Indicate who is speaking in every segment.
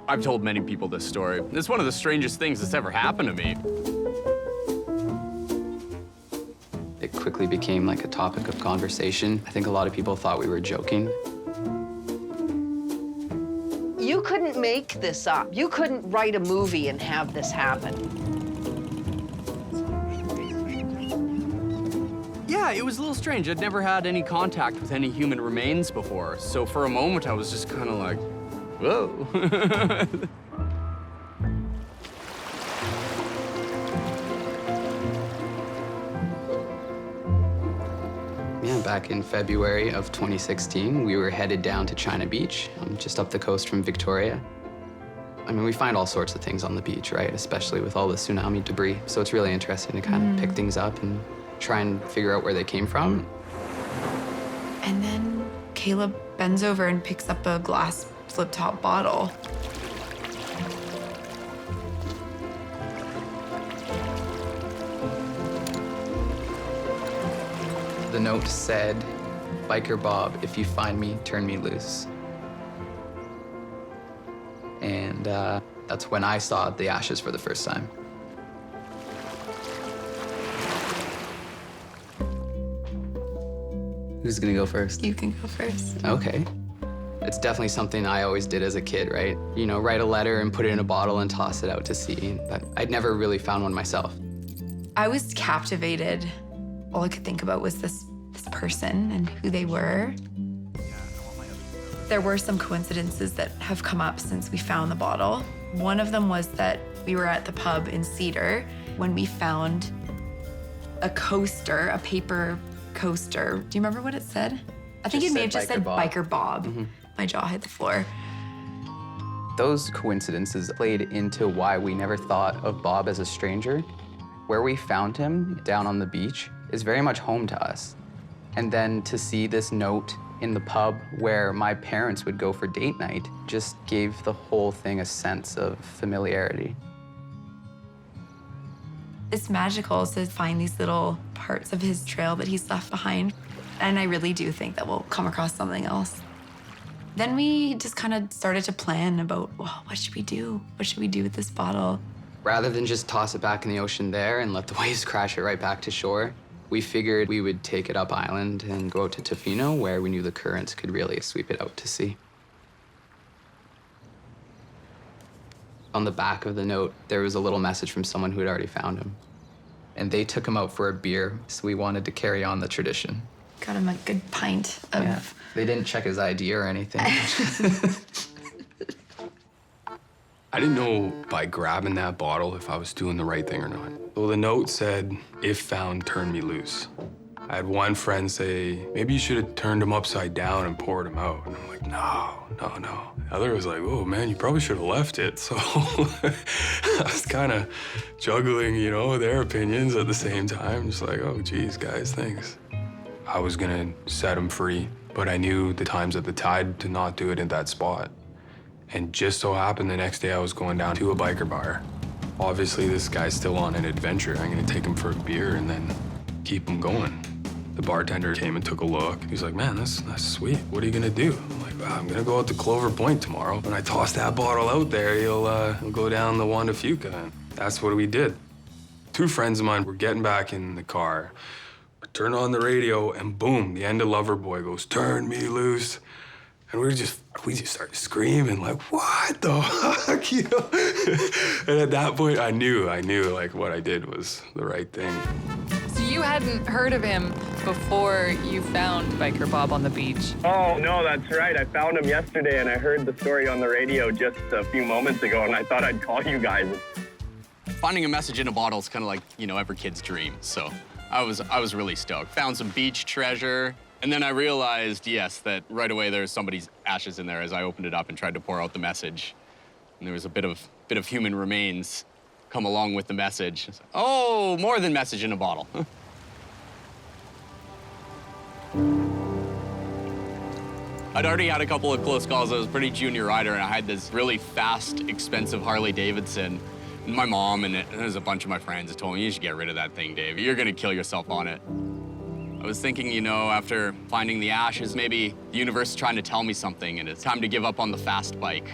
Speaker 1: I've told many people this story. It's one of the strangest things that's ever happened to me.
Speaker 2: It quickly became like a topic of conversation. I think a lot of people thought we were joking.
Speaker 3: You couldn't make this up. You couldn't write a movie and have this happen.
Speaker 1: Yeah, it was a little strange. I'd never had any contact with any human remains before. So for a moment, I was just kind of like, whoa.
Speaker 2: Yeah, back in February of 2016, we were headed down to China Beach, just up the coast from Victoria. I mean, we find all sorts of things on the beach, right? Especially with all the tsunami debris. So it's really interesting to kind of pick things up and try and figure out where they came from.
Speaker 4: And then Caleb bends over and picks up a glass flip-top bottle.
Speaker 2: The note said, "Biker Bob, if you find me, turn me loose." And that's when I saw the ashes for the first time. Who's gonna go first?
Speaker 4: You can go first.
Speaker 2: Okay. It's definitely something I always did as a kid, right? You know, write a letter and put it in a bottle and toss it out to sea. But I'd never really found one myself.
Speaker 4: I was captivated. All I could think about was this person and who they were. There were some coincidences that have come up since we found the bottle. One of them was that we were at the pub in Cedar when we found a coaster, a paper coaster. Do you remember what it said? I think it may have just said Biker Bob. My jaw hit the floor.
Speaker 2: Those coincidences played into why we never thought of Bob as a stranger. Where we found him, down on the beach, is very much home to us. And then to see this note in the pub where my parents would go for date night just gave the whole thing a sense of familiarity.
Speaker 4: It's magical to find these little parts of his trail that he's left behind. And I really do think that we'll come across something else. Then we just kind of started to plan about, well, what should we do? What should we do with this bottle?
Speaker 2: Rather than just toss it back in the ocean there and let the waves crash it right back to shore, we figured we would take it up island and go out to Tofino, where we knew the currents could really sweep it out to sea. On the back of the note, there was a little message from someone who had already found him. And they took him out for a beer, so we wanted to carry on the tradition.
Speaker 4: Got him a good pint of...
Speaker 2: Yeah. They didn't check his ID or anything.
Speaker 5: I didn't know by grabbing that bottle if I was doing the right thing or not. Well, the note said, "If found, turn me loose." I had one friend say, "Maybe you should have turned him upside down and poured him out." And I'm like, no. The other was like, "Oh man, you probably should have left it." So I was kind of juggling, you know, their opinions at the same time. Just like, oh geez, guys, thanks. I was gonna set him free, but I knew the times at the tide to not do it in that spot. And just so happened the next day I was going down to a biker bar. Obviously this guy's still on an adventure. I'm gonna take him for a beer and then keep him going. The bartender came and took a look. He's like, "Man, that's sweet. What are you gonna do?" I'm like, "Well, I'm gonna go out to Clover Point tomorrow. When I toss that bottle out there, he'll go down the Juan de Fuca." And that's what we did. Two friends of mine were getting back in the car. I turned on the radio and boom, the end of Loverboy goes, "Turn me loose." And we just started screaming like, "What the fuck?" You know? And at that point, I knew like what I did was the right thing.
Speaker 6: So you hadn't heard of him before you found Biker Bob on the beach?
Speaker 7: Oh, no, that's right. I found him yesterday, and I heard the story on the radio just a few moments ago, and I thought I'd call you guys.
Speaker 1: Finding a message in a bottle is kind of like, you know, every kid's dream. So I was really stoked. Found some beach treasure. And then I realized, yes, that right away there's somebody's ashes in there as I opened it up and tried to pour out the message. And there was a bit of human remains come along with the message. Oh, more than message in a bottle. I'd already had a couple of close calls. I was a pretty junior rider, and I had this really fast, expensive Harley Davidson. And my mom and there's a bunch of my friends that told me, "You should get rid of that thing, Dave. You're gonna kill yourself on it." I was thinking, you know, after finding the ashes, maybe the universe is trying to tell me something and it's time to give up on the fast bike.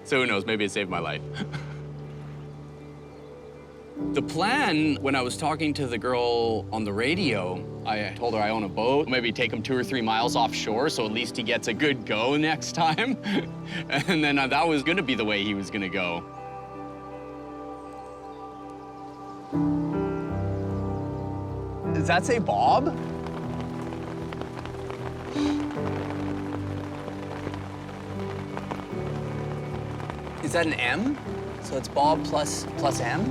Speaker 1: So who knows, maybe it saved my life. The plan, when I was talking to the girl on the radio, I told her I own a boat, maybe take him 2 or 3 miles offshore so at least he gets a good go next time. And then that was gonna be the way he was gonna go. Does that say Bob? Is that an M? So it's Bob plus M?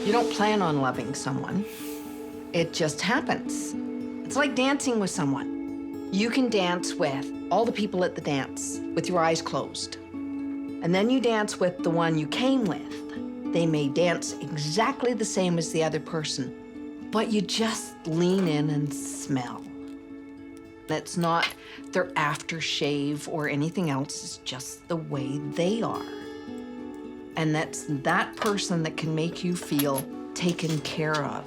Speaker 3: You don't plan on loving someone. It just happens. It's like dancing with someone. You can dance with all the people at the dance with your eyes closed. And then you dance with the one you came with. They may dance exactly the same as the other person, but you just lean in and smell. It's not their aftershave or anything else, it's just the way they are. And that's that person that can make you feel taken care of.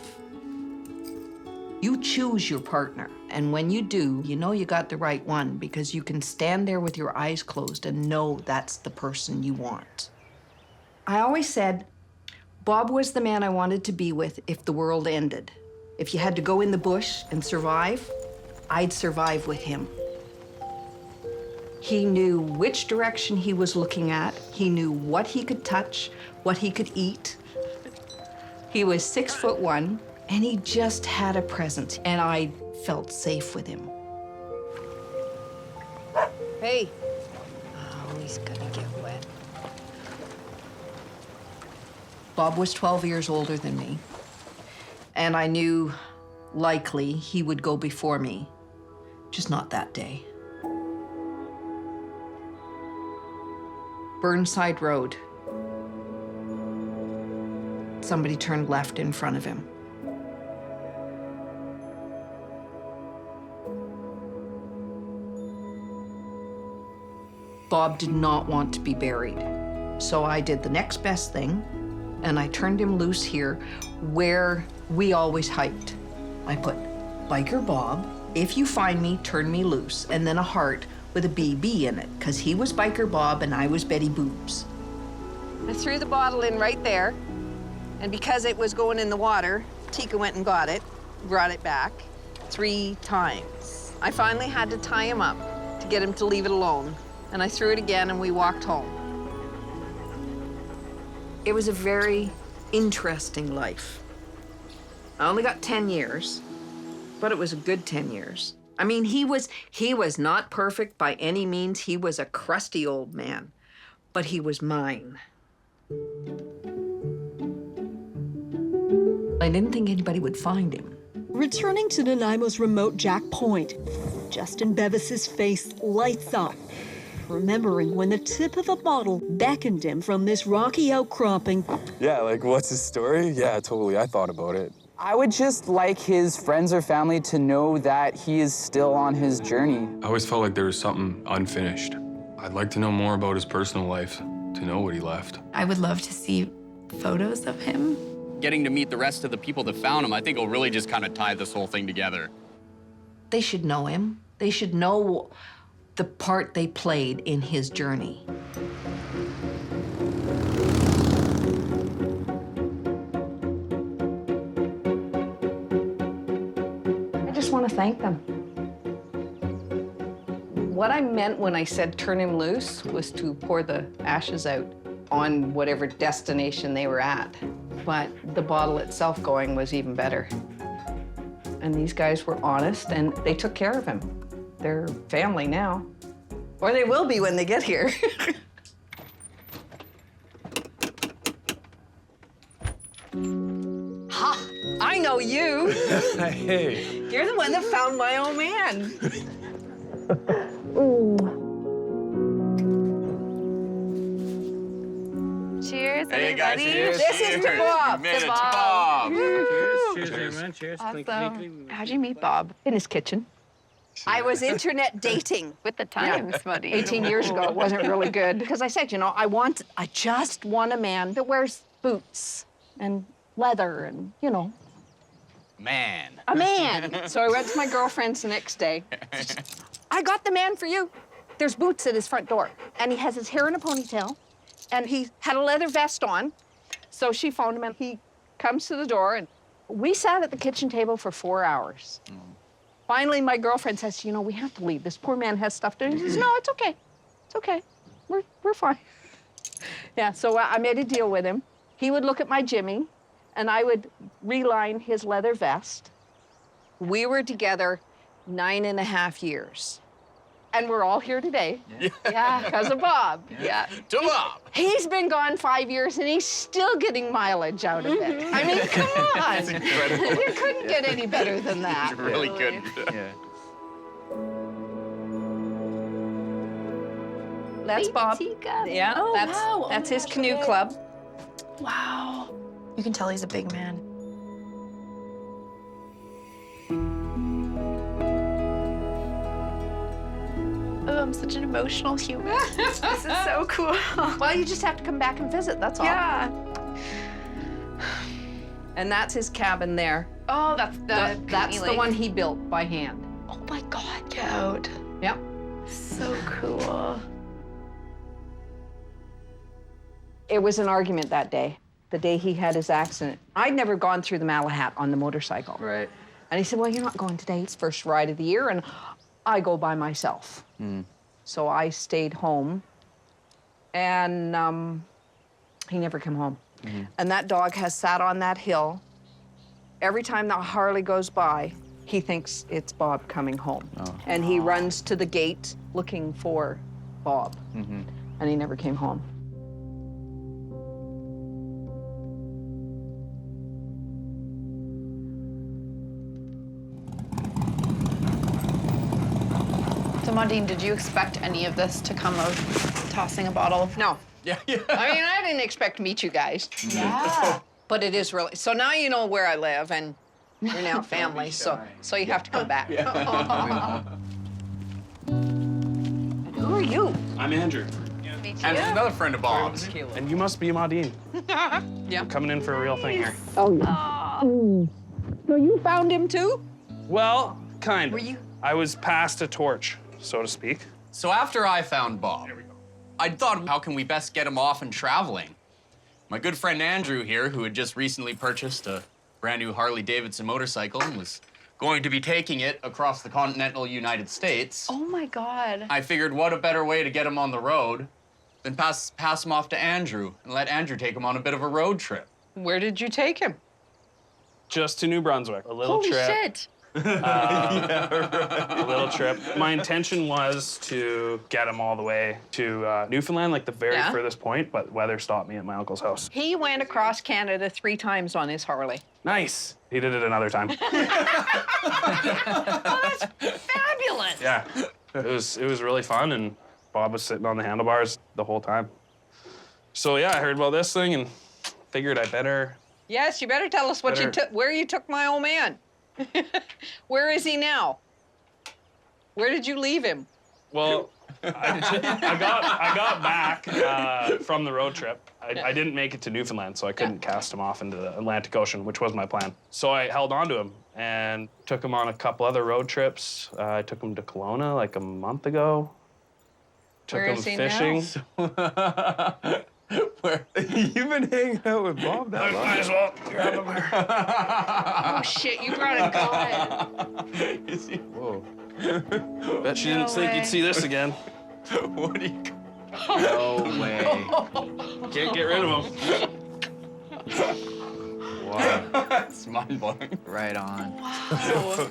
Speaker 3: You choose your partner, and when you do, you know you got the right one because you can stand there with your eyes closed and know that's the person you want. I always said Bob was the man I wanted to be with if the world ended. If you had to go in the bush and survive, I'd survive with him. He knew which direction he was looking at. He knew what he could touch, what he could eat. He was 6'1", and he just had a presence, and I felt safe with him. Hey. Oh, he's gonna get wet. Bob was 12 years older than me, and I knew likely he would go before me, just not that day. Burnside Road. Somebody turned left in front of him. Bob did not want to be buried, so I did the next best thing, and I turned him loose here where we always hiked. I put, Biker Bob, if you find me, turn me loose, and then a heart with a BB in it, because he was Biker Bob and I was Betty Boobs. I threw the bottle in right there, and because it was going in the water, Tika went and got it, brought it back 3 times. I finally had to tie him up to get him to leave it alone, and I threw it again and we walked home. It was a very interesting life. I only got 10 years, but it was a good 10 years. I mean, he was not perfect by any means. He was a crusty old man, but he was mine. I didn't think anybody would find him.
Speaker 8: Returning to Nanaimo's remote Jack Point, Justin Bevis's face lights up, remembering when the tip of a bottle beckoned him from this rocky outcropping.
Speaker 5: Yeah, like, what's his story? Yeah, totally. I thought about it.
Speaker 2: I would just like his friends or family to know that he is still on his journey.
Speaker 5: I always felt like there was something unfinished. I'd like to know more about his personal life, to know what he left.
Speaker 4: I would love to see photos of him.
Speaker 1: Getting to meet the rest of the people that found him, I think will really just kind of tie this whole thing together.
Speaker 3: They should know him. They should know the part they played in his journey. I just want to thank them. What I meant when I said turn him loose was to pour the ashes out on whatever destination they were at. But the bottle itself going was even better. And these guys were honest and they took care of him. They're family now. Or they will be when they get here. Ha! I know you.
Speaker 5: Hey.
Speaker 3: You're the one that found my old man.
Speaker 6: Cheers,
Speaker 1: Hey guys,
Speaker 6: everybody.
Speaker 1: cheers.
Speaker 3: This is to Bob.
Speaker 1: We made it to
Speaker 6: Bob.
Speaker 1: Bob.
Speaker 9: Cheers, everyone. Cheers.
Speaker 6: Awesome. How'd you meet Bob?
Speaker 3: In his kitchen. I was internet dating.
Speaker 4: With the times, buddy.
Speaker 3: 18 years ago, it wasn't really good. Because I said, you know, I just want a man that wears boots and leather and, you know,
Speaker 1: Man.
Speaker 3: a man. So I went to my girlfriend's the next day. I got the man for you. There's boots at his front door. And he has his hair in a ponytail. And he had a leather vest on. So she phoned him and he comes to the door. And we sat at the kitchen table for 4 hours. Finally, my girlfriend says, you know, we have to leave. This poor man has stuff to do. He says, no, it's okay. It's okay. We're fine. Yeah, so I made a deal with him. He would look at my Jimmy, and I would reline his leather vest. We were together 9.5 years. And we're all here today. Yeah, because of Bob. Yeah.
Speaker 1: To Bob.
Speaker 3: He's been gone 5 years, and he's still getting mileage out of it. I mean, come on.
Speaker 1: That's incredible.
Speaker 3: You couldn't get any better than that.
Speaker 1: You really couldn't.
Speaker 2: Yeah.
Speaker 3: That's Bob. Yeah,
Speaker 4: Oh,
Speaker 3: that's,
Speaker 4: wow.
Speaker 3: that's
Speaker 4: Oh
Speaker 3: his
Speaker 4: my
Speaker 3: canoe
Speaker 4: gosh.
Speaker 3: club.
Speaker 4: Wow. You can tell he's a big man. Oh, I'm such an emotional human. This is so cool.
Speaker 3: Well, you just have to come back and visit, that's all.
Speaker 4: Yeah.
Speaker 3: And that's his cabin there.
Speaker 4: Oh, that's
Speaker 3: That's the one he built by hand.
Speaker 4: Oh my God, get out.
Speaker 3: Yep.
Speaker 4: So cool.
Speaker 3: It was an argument that day, the day he had his accident. I'd never gone through the Malahat on the motorcycle.
Speaker 2: Right.
Speaker 3: And he said, well, you're not going today. It's first ride of the year, and I go by myself. So I stayed home, and he never came home. And that dog has sat on that hill. Every time that Harley goes by, he thinks it's Bob coming home. And he runs to the gate looking for Bob. And he never came home.
Speaker 4: So, Mondine, did you expect any of this to come of tossing a bottle?
Speaker 3: No.
Speaker 1: Yeah.
Speaker 3: I mean, I didn't expect to meet you guys.
Speaker 4: Yeah.
Speaker 3: But it is really, so now you know where I live, and you're now family, so you have to come back. And who are you?
Speaker 9: I'm Andrew.
Speaker 1: And another friend of Bob's.
Speaker 9: And you must be Maudine.
Speaker 3: Yeah.
Speaker 9: Coming in for a real thing here.
Speaker 3: Oh, yeah. So you found him too?
Speaker 9: Well, kind of.
Speaker 4: Were you?
Speaker 9: I was passed a torch, so to speak.
Speaker 1: So after I found Bob, I thought, how can we best get him off and traveling? My good friend Andrew here, who had just recently purchased a brand new Harley-Davidson motorcycle and was going to be taking it across the continental United States.
Speaker 4: Oh my God.
Speaker 1: I figured what a better way to get him on the road than pass him off to Andrew and let Andrew take him on a bit of a road trip.
Speaker 3: Where did you take him?
Speaker 9: Just to New Brunswick. A little
Speaker 4: Holy
Speaker 9: trip.
Speaker 4: shit.
Speaker 9: A little trip. My intention was to get him all the way to Newfoundland, like the very
Speaker 3: Yeah.
Speaker 9: furthest point, but weather stopped me at my uncle's house.
Speaker 3: He went across Canada 3 times on his Harley.
Speaker 9: Nice. He did it another time.
Speaker 3: Fabulous.
Speaker 9: Yeah. It was really fun, and Bob was sitting on the handlebars the whole time. So yeah, I heard about this thing and figured I better.
Speaker 3: Yes, you better tell us what you took, where you took my old man. Where is he now? Where did you leave him?
Speaker 9: Well, I got back from the road trip. I didn't make it to Newfoundland, so I couldn't cast him off into the Atlantic Ocean, which was my plan. So I held on to him and took him on a couple other road trips. I took him to Kelowna like a month ago. Took
Speaker 3: Where
Speaker 9: him
Speaker 3: is he now?
Speaker 9: fishing.
Speaker 1: Where?
Speaker 5: You've been hanging out with Bob that long.
Speaker 9: Might as well grab him here.
Speaker 3: Oh shit, you brought a gun.
Speaker 9: Whoa. Bet she didn't think you'd see this again.
Speaker 1: What do you...
Speaker 2: No way.
Speaker 9: Can't get rid of him.
Speaker 2: Wow.
Speaker 1: That's mind-blowing.
Speaker 2: Right on.
Speaker 4: Wow.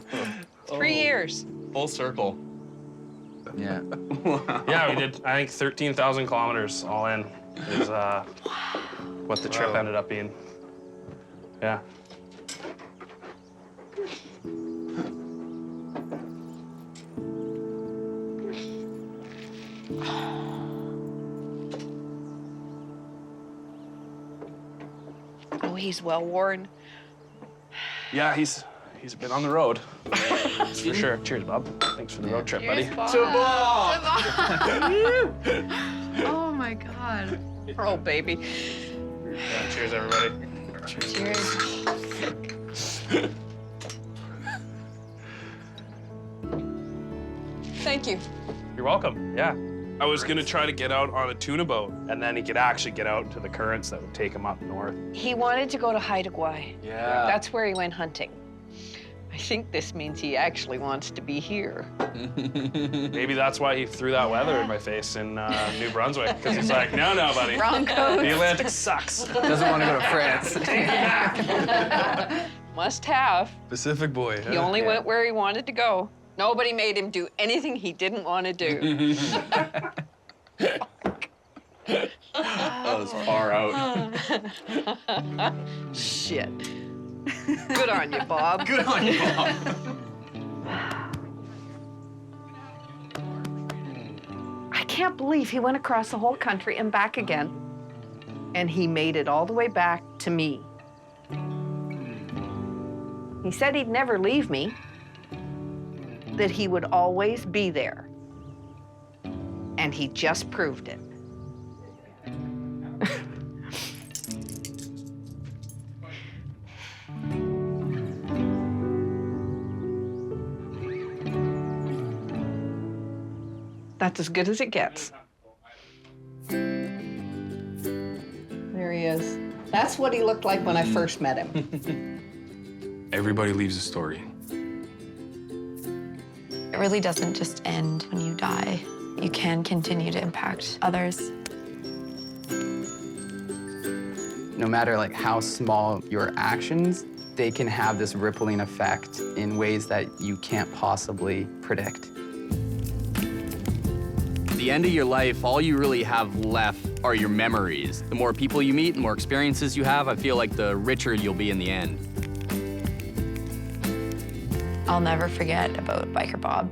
Speaker 3: 3 years.
Speaker 1: Full circle.
Speaker 2: Yeah.
Speaker 9: Yeah, we did, I think, 13,000 kilometers all in is what the trip ended up being. Yeah.
Speaker 3: Oh, he's well worn.
Speaker 9: Yeah, he's he's been on the road. That's for sure. Cheers, Bob. Thanks for the road trip, buddy.
Speaker 4: Oh my God.
Speaker 3: Oh, baby.
Speaker 9: Yeah, cheers, everybody.
Speaker 4: Cheers.
Speaker 3: Thank you.
Speaker 9: You're welcome. Yeah. I was gonna try to get out on a tuna boat, and then he could actually get out into the currents that would take him up north.
Speaker 10: He wanted to go to Haida Gwaii.
Speaker 9: Yeah.
Speaker 10: That's where he went hunting. I think this means he actually wants to be here.
Speaker 9: Maybe that's why he threw that weather in my face in New Brunswick, because he's like, no, buddy.
Speaker 10: Wrong coast.
Speaker 9: The Atlantic sucks.
Speaker 2: Doesn't want to go to France.
Speaker 10: Must have.
Speaker 5: Pacific boy.
Speaker 10: He only went where he wanted to go. Nobody made him do anything he didn't want to do.
Speaker 1: That was far out.
Speaker 10: Shit. Good on you, Bob.
Speaker 1: Good on you, Bob.
Speaker 10: I can't believe he went across the whole country and back again. And he made it all the way back to me. He said he'd never leave me, that he would always be there. And he just proved it. That's as good as it gets. There he is. That's what he looked like when I first met him.
Speaker 5: Everybody leaves a story.
Speaker 4: It really doesn't just end when you die. You can continue to impact others.
Speaker 2: No matter like how small your actions, they can have this rippling effect in ways that you can't possibly predict.
Speaker 1: At the end of your life, all you really have left are your memories. The more people you meet, the more experiences you have, I feel like the richer you'll be in the end.
Speaker 4: I'll never forget about Biker Bob.